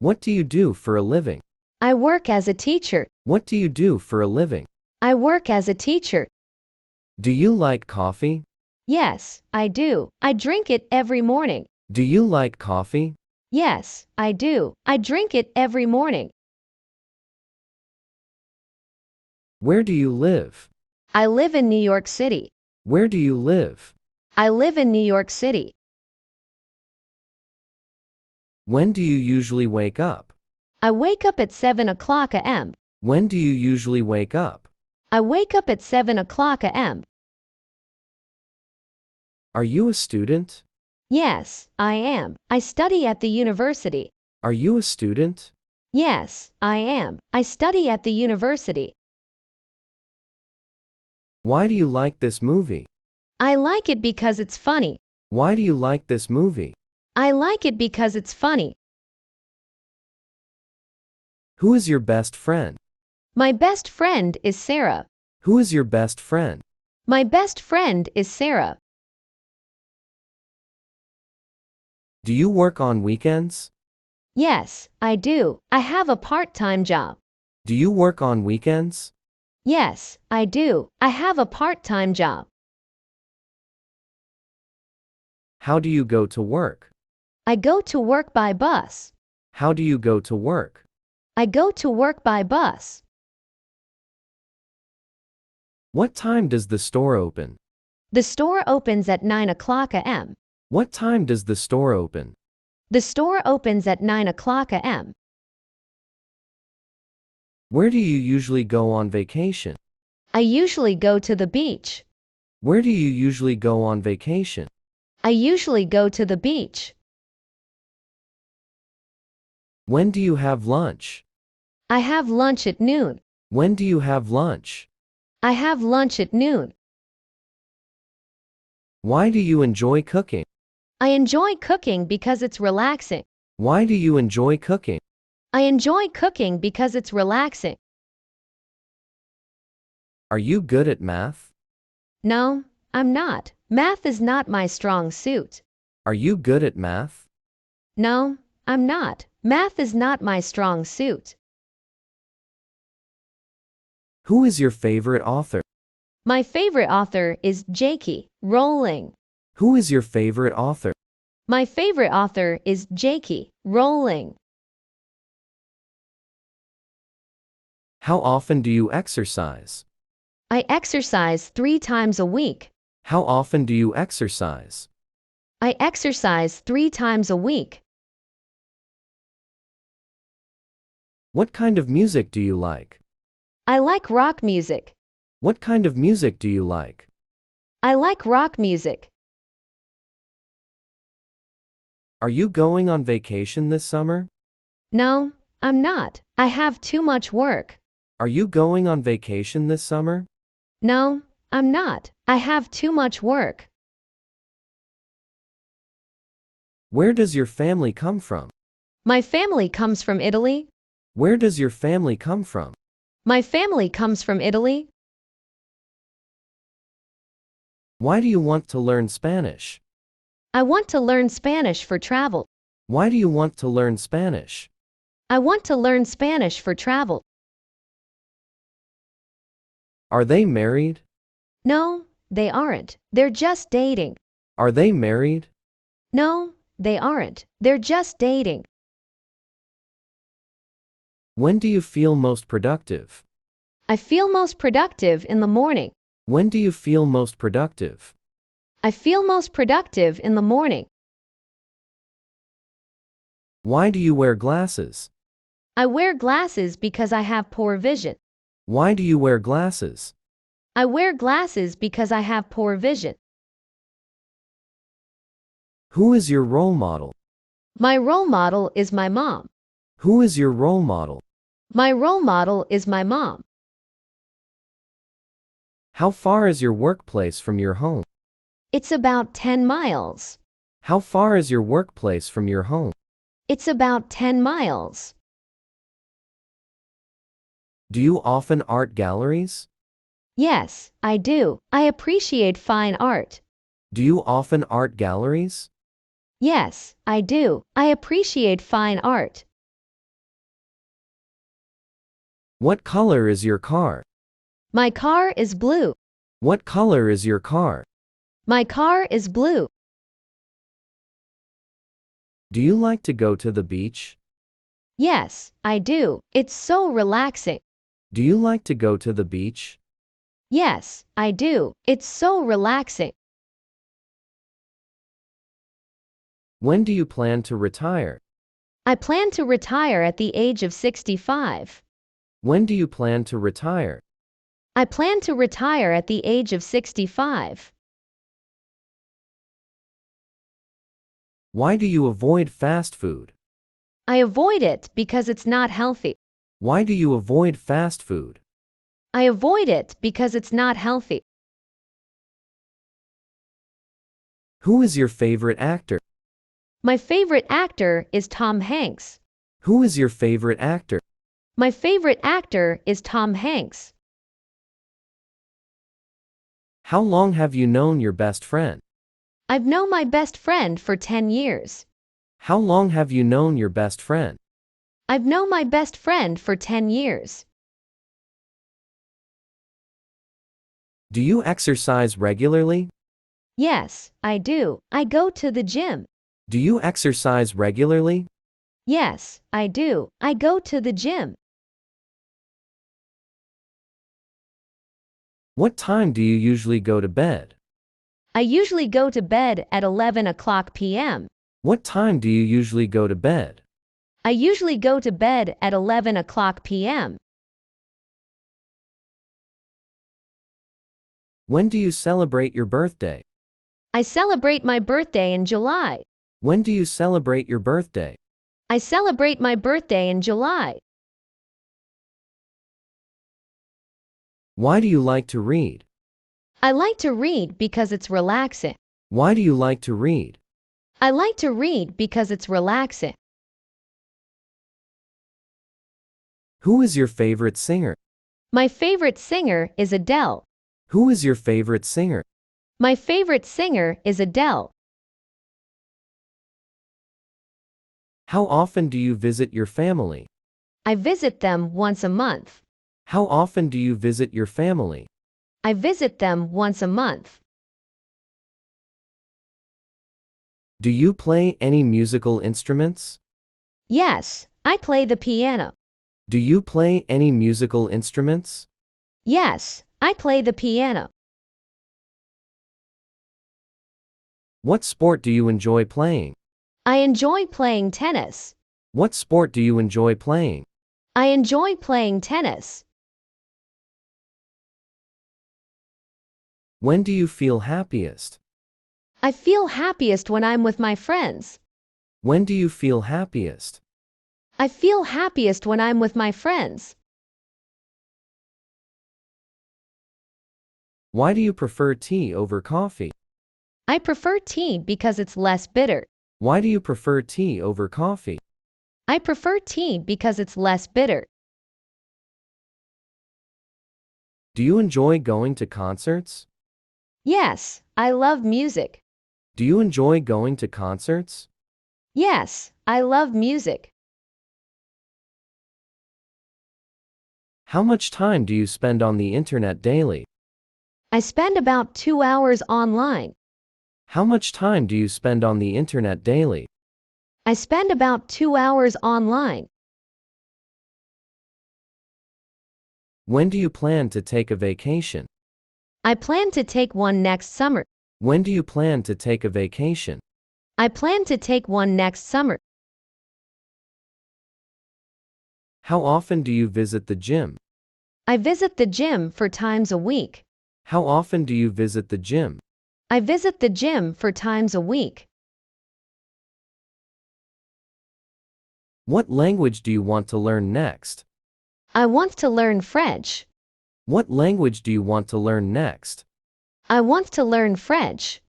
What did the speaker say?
What do you do for a living? I work as a teacher. What do you do for a living? I work as a teacher. Do you like coffee? Yes, I do. I drink it every morning. Do you like coffee? Yes, I do. I drink it every morning. Where do you live? I live in New York City. Where do you live? I live in New York City. When do you usually wake up? I wake up at 7 o'clock a.m. When do you usually wake up? I wake up at 7 o'clock a.m. Are you a student? Yes, I am. I study at the university. Are you a student? Yes, I am. I study at the university. Why do you like this movie? I like it because it's funny. Why do you like this movie? I like it because it's funny. Who is your best friend? My best friend is Sarah. Who is your best friend? My best friend is Sarah. Do you work on weekends? Yes, I do. I have a part-time job. Do you work on weekends? Yes, I do. I have a part-time job. How do you go to work? I go to work by bus. How do you go to work? I go to work by bus. What time does the store open? The store opens at 9 o'clock a.m. What time does the store open? The store opens at 9 o'clock a.m. Where do you usually go on vacation? I usually go to the beach. Where do you usually go on vacation? I usually go to the beach. When do you have lunch? I have lunch at noon. When do you have lunch? I have lunch at noon. Why do you enjoy cooking? I enjoy cooking because it's relaxing. Why do you enjoy cooking? I enjoy cooking because it's relaxing. Are you good at math? No, I'm not. Math is not my strong suit. Are you good at math? No, I'm not. Math is not my strong suit. Who is your favorite author? My favorite author is J.K. Rowling. Who is your favorite author? My favorite author is J.K. Rowling. How often do you exercise? I exercise 3 times a week. How often do you exercise? I exercise 3 times a week. What kind of music do you like? I like rock music. What kind of music do you like? I like rock music. Are you going on vacation this summer? No, I'm not. I have too much work. Are you going on vacation this summer? No, I'm not. I have too much work. Where does your family come from? My family comes from Italy. Where does your family come from? My family comes from Italy. Why do you want to learn Spanish? I want to learn Spanish for travel. Why do you want to learn Spanish? I want to learn Spanish for travel. Are they married? No, they aren't. They're just dating. Are they married? No, they aren't. They're just dating. When do you feel most productive? I feel most productive in the morning. When do you feel most productive? I feel most productive in the morning. Why do you wear glasses? I wear glasses because I have poor vision. Why do you wear glasses? I wear glasses because I have poor vision. Who is your role model? My role model is my mom. Who is your role model? My role model is my mom. How far is your workplace from your home? It's about 10 miles. How far is your workplace from your home? It's about 10 miles. Do you often art galleries? Yes, I do. I appreciate fine art. Do you often art galleries? Yes, I do. I appreciate fine art. What color is your car? My car is blue. What color is your car? My car is blue. Do you like to go to the beach? Yes, I do. It's so relaxing. Do you like to go to the beach? Yes, I do. It's so relaxing. When do you plan to retire? I plan to retire at the age of 65. When do you plan to retire? I plan to retire at the age of 65. Why do you avoid fast food? I avoid it because it's not healthy. Why do you avoid fast food? I avoid it because it's not healthy. Who is your favorite actor? My favorite actor is Tom Hanks. Who is your favorite actor? My favorite actor is Tom Hanks. How long have you known your best friend? I've known my best friend for 10 years. How long have you known your best friend? I've known my best friend for 10 years. Do you exercise regularly? Yes, I do. I go to the gym. Do you exercise regularly? Yes, I do. I go to the gym. What time do you usually go to bed? I usually go to bed at 11 o'clock p.m. What time do you usually go to bed? I usually go to bed at 11 o'clock p.m. When do you celebrate your birthday? I celebrate my birthday in July. When do you celebrate your birthday? I celebrate my birthday in July. Why do you like to read? I like to read because it's relaxing. Why do you like to read? I like to read because it's relaxing. Who is your favorite singer? My favorite singer is Adele. Who is your favorite singer? My favorite singer is Adele. How often do you visit your family? I visit them once a month. How often do you visit your family? I visit them once a month. Do you play any musical instruments? Yes, I play the piano. Do you play any musical instruments? Yes, I play the piano. What sport do you enjoy playing? I enjoy playing tennis. What sport do you enjoy playing? I enjoy playing tennis. When do you feel happiest? I feel happiest when I'm with my friends. When do you feel happiest? I feel happiest when I'm with my friends. Why do you prefer tea over coffee? I prefer tea because it's less bitter. Why do you prefer tea over coffee? I prefer tea because it's less bitter. Do you enjoy going to concerts? Yes, I love music. Do you enjoy going to concerts? Yes, I love music. How much time do you spend on the internet daily? I spend about 2 hours online. How much time do you spend on the internet daily? I spend about 2 hours online. When do you plan to take a vacation? I plan to take one next summer. When do you plan to take a vacation? I plan to take one next summer. How often do you visit the gym? I visit the gym 4 times a week. How often do you visit the gym? I visit the gym 4 times a week. What language do you want to learn next? I want to learn French. What language do you want to learn next? I want to learn French.